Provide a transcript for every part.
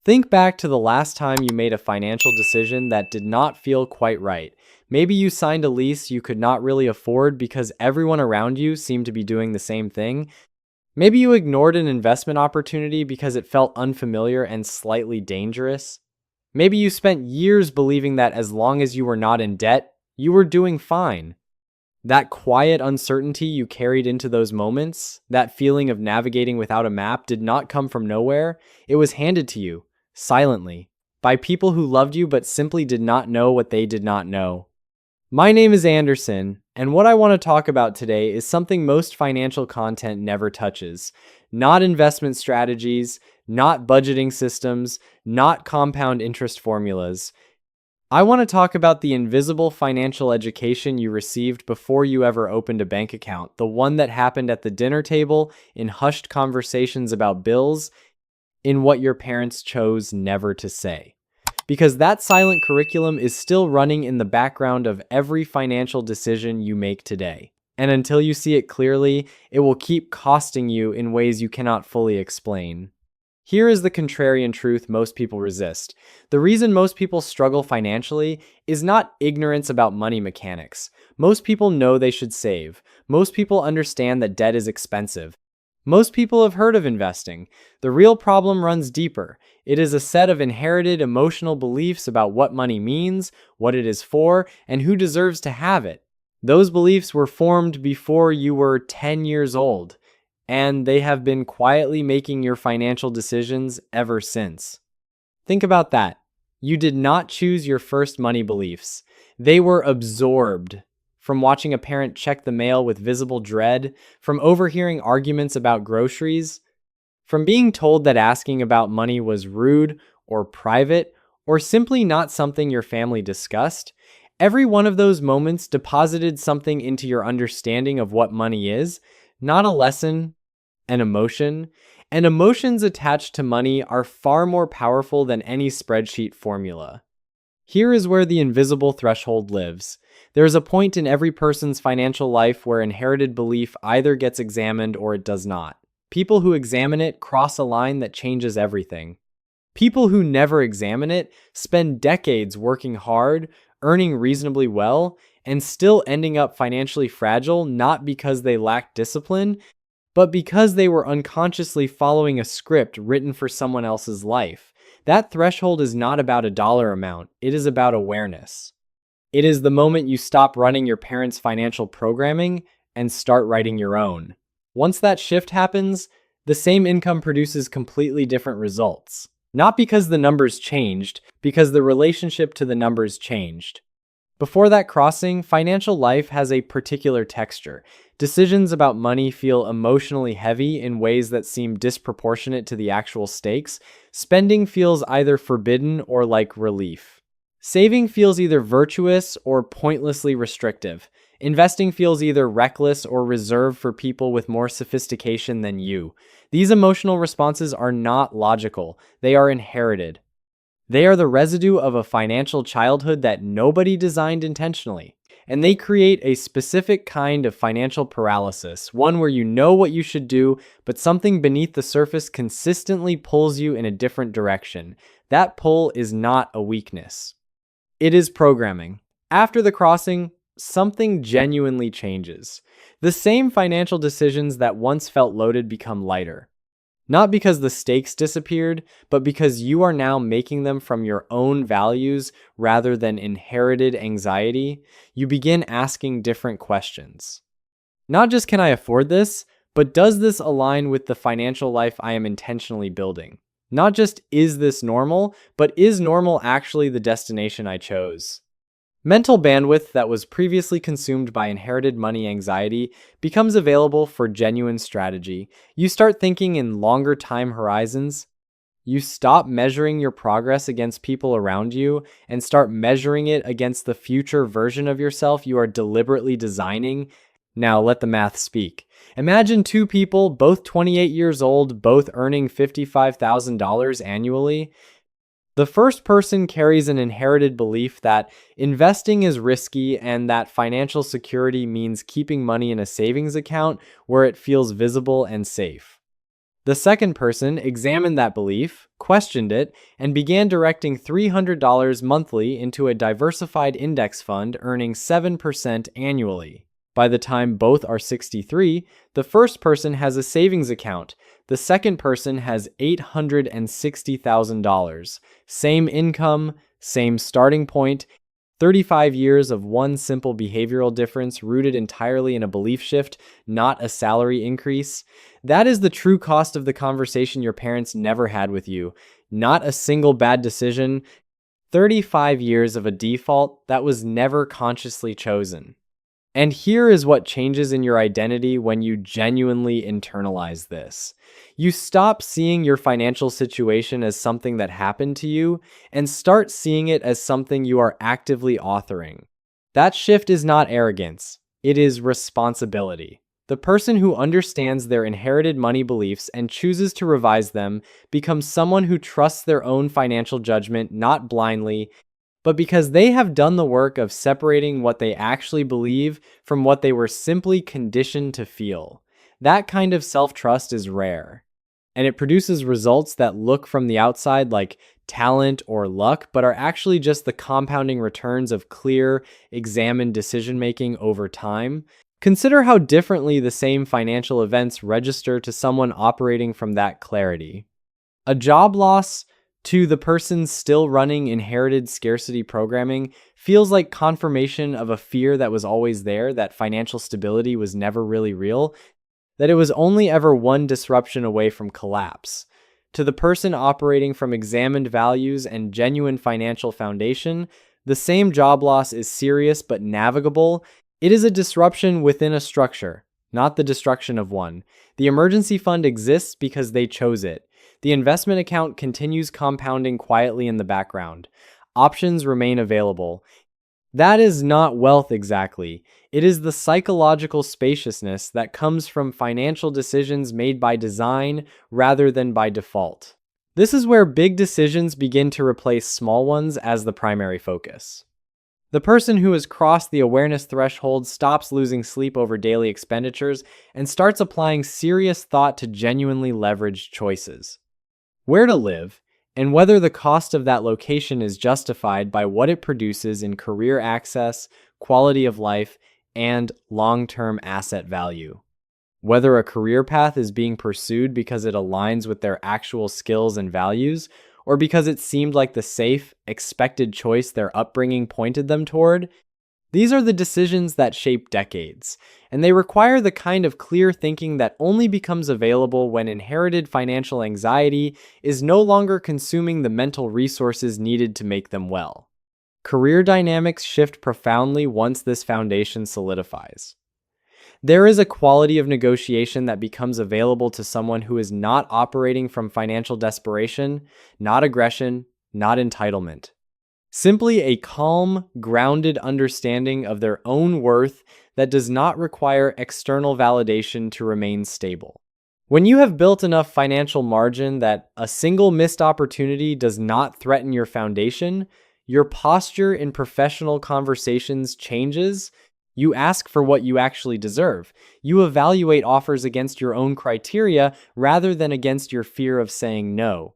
Think back to the last time you made a financial decision that did not feel quite right. Maybe you signed a lease you could not really afford because everyone around you seemed to be doing the same thing. Maybe you ignored an investment opportunity because it felt unfamiliar and slightly dangerous. Maybe you spent years believing that as long as you were not in debt, you were doing fine. That quiet uncertainty you carried into those moments, that feeling of navigating without a map, did not come from nowhere. It was handed to you, silently, by people who loved you but simply did not know what they did not know. My name is Anderson, and what I want to talk about today is something most financial content never touches. Not investment strategies, not budgeting systems, not compound interest formulas. I want to talk about the invisible financial education you received before you ever opened a bank account, the one that happened at the dinner table, in hushed conversations about bills, in what your parents chose never to say. Because that silent curriculum is still running in the background of every financial decision you make today. And until you see it clearly, it will keep costing you in ways you cannot fully explain. Here is the contrarian truth most people resist. The reason most people struggle financially is not ignorance about money mechanics. Most people know they should save. Most people understand that debt is expensive. Most people have heard of investing. The real problem runs deeper. It is a set of inherited emotional beliefs about what money means, what it is for, and who deserves to have it. Those beliefs were formed before you were 10 years old, and they have been quietly making your financial decisions ever since. Think about that. You did not choose your first money beliefs. They were absorbed. From watching a parent check the mail with visible dread, from overhearing arguments about groceries, from being told that asking about money was rude or private, or simply not something your family discussed. Every one of those moments deposited something into your understanding of what money is, not a lesson, an emotion. And emotions attached to money are far more powerful than any spreadsheet formula. Here is where the invisible threshold lives. There is a point in every person's financial life where inherited belief either gets examined or it does not. People who examine it cross a line that changes everything. People who never examine it spend decades working hard, earning reasonably well, and still ending up financially fragile, not because they lack discipline, but because they were unconsciously following a script written for someone else's life. That threshold is not about a dollar amount, it is about awareness. It is the moment you stop running your parents' financial programming and start writing your own. Once that shift happens, the same income produces completely different results. Not because the numbers changed, because the relationship to the numbers changed. Before that crossing, financial life has a particular texture. Decisions about money feel emotionally heavy in ways that seem disproportionate to the actual stakes. Spending feels either forbidden or like relief. Saving feels either virtuous or pointlessly restrictive. Investing feels either reckless or reserved for people with more sophistication than you. These emotional responses are not logical, they are inherited. They are the residue of a financial childhood that nobody designed intentionally. And they create a specific kind of financial paralysis, one where you know what you should do, but something beneath the surface consistently pulls you in a different direction. That pull is not a weakness. It is programming. After the crossing, something genuinely changes. The same financial decisions that once felt loaded become lighter. Not because the stakes disappeared, but because you are now making them from your own values rather than inherited anxiety. You begin asking different questions. Not just can I afford this, but does this align with the financial life I am intentionally building? Not just is this normal, but is normal actually the destination I chose? Mental bandwidth that was previously consumed by inherited money anxiety becomes available for genuine strategy. You start thinking in longer time horizons. You stop measuring your progress against people around you and start measuring it against the future version of yourself you are deliberately designing. Now let the math speak. Imagine two people, both 28 years old, both earning $55,000 annually. The first person carries an inherited belief that investing is risky and that financial security means keeping money in a savings account where it feels visible and safe. The second person examined that belief, questioned it, and began directing $300 monthly into a diversified index fund earning 7% annually. By the time both are 63, the first person has a savings account. The second person has $860,000. Same income, same starting point, 35 years of one simple behavioral difference rooted entirely in a belief shift, not a salary increase. That is the true cost of the conversation your parents never had with you. Not a single bad decision, 35 years of a default that was never consciously chosen. And here is what changes in your identity when you genuinely internalize this. You stop seeing your financial situation as something that happened to you and start seeing it as something you are actively authoring. That shift is not arrogance, it is responsibility. The person who understands their inherited money beliefs and chooses to revise them becomes someone who trusts their own financial judgment not blindly, but because they have done the work of separating what they actually believe from what they were simply conditioned to feel. That kind of self-trust is rare, and it produces results that look from the outside like talent or luck, but are actually just the compounding returns of clear, examined decision-making over time. Consider how differently the same financial events register to someone operating from that clarity. A job loss to the person still running inherited scarcity programming feels like confirmation of a fear that was always there, that financial stability was never really real, that it was only ever one disruption away from collapse. To the person operating from examined values and genuine financial foundation, the same job loss is serious but navigable. It is a disruption within a structure, not the destruction of one. The emergency fund exists because they chose it. The investment account continues compounding quietly in the background. Options remain available. That is not wealth exactly. It is the psychological spaciousness that comes from financial decisions made by design rather than by default. This is where big decisions begin to replace small ones as the primary focus. The person who has crossed the awareness threshold stops losing sleep over daily expenditures and starts applying serious thought to genuinely leveraged choices. Where to live, and whether the cost of that location is justified by what it produces in career access, quality of life, and long-term asset value. Whether a career path is being pursued because it aligns with their actual skills and values, or because it seemed like the safe, expected choice their upbringing pointed them toward. These are the decisions that shape decades, and they require the kind of clear thinking that only becomes available when inherited financial anxiety is no longer consuming the mental resources needed to make them well. Career dynamics shift profoundly once this foundation solidifies. There is a quality of negotiation that becomes available to someone who is not operating from financial desperation, not aggression, not entitlement. Simply a calm, grounded understanding of their own worth that does not require external validation to remain stable. When you have built enough financial margin that a single missed opportunity does not threaten your foundation, your posture in professional conversations changes. You ask for what you actually deserve. You evaluate offers against your own criteria rather than against your fear of saying no.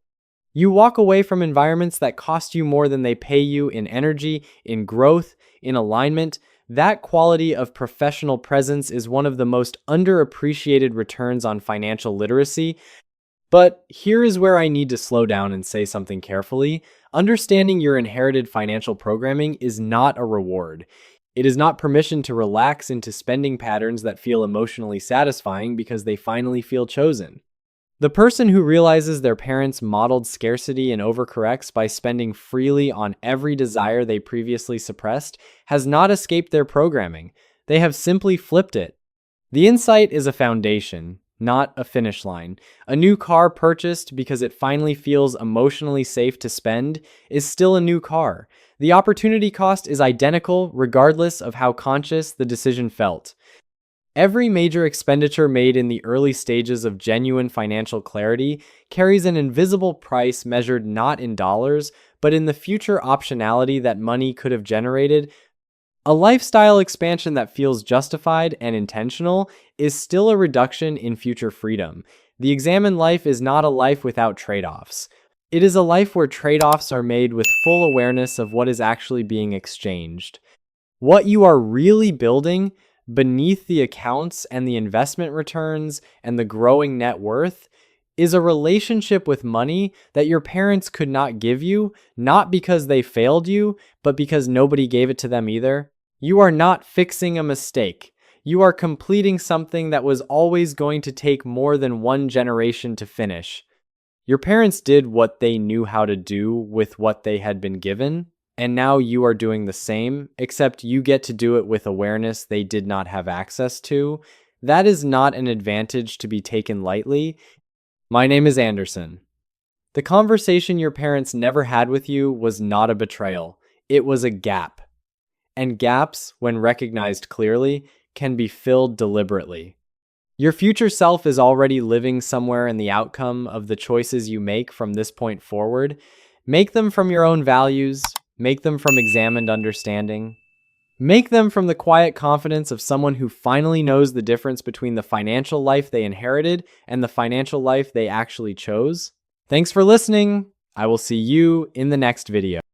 You walk away from environments that cost you more than they pay you in energy, in growth, in alignment. That quality of professional presence is one of the most underappreciated returns on financial literacy. But here is where I need to slow down and say something carefully. Understanding your inherited financial programming is not a reward. It is not permission to relax into spending patterns that feel emotionally satisfying because they finally feel chosen. The person who realizes their parents modeled scarcity and overcorrects by spending freely on every desire they previously suppressed has not escaped their programming. They have simply flipped it. The insight is a foundation, not a finish line. A new car purchased because it finally feels emotionally safe to spend is still a new car. The opportunity cost is identical regardless of how conscious the decision felt. Every major expenditure made in the early stages of genuine financial clarity carries an invisible price measured not in dollars, but in the future optionality that money could have generated. A lifestyle expansion that feels justified and intentional is still a reduction in future freedom. The examined life is not a life without trade-offs. It is a life where trade-offs are made with full awareness of what is actually being exchanged. What you are really building beneath the accounts and the investment returns and the growing net worth is a relationship with money that your parents could not give you, not because they failed you, but because nobody gave it to them either. You are not fixing a mistake. You are completing something that was always going to take more than one generation to finish. Your parents did what they knew how to do with what they had been given, and now you are doing the same, except you get to do it with awareness they did not have access to. That is not an advantage to be taken lightly. My name is Anderson. The conversation your parents never had with you was not a betrayal. It was a gap. And gaps, when recognized clearly, can be filled deliberately. Your future self is already living somewhere in the outcome of the choices you make from this point forward. Make them from your own values. Make them from examined understanding. Make them from the quiet confidence of someone who finally knows the difference between the financial life they inherited and the financial life they actually chose. Thanks for listening. I will see you in the next video.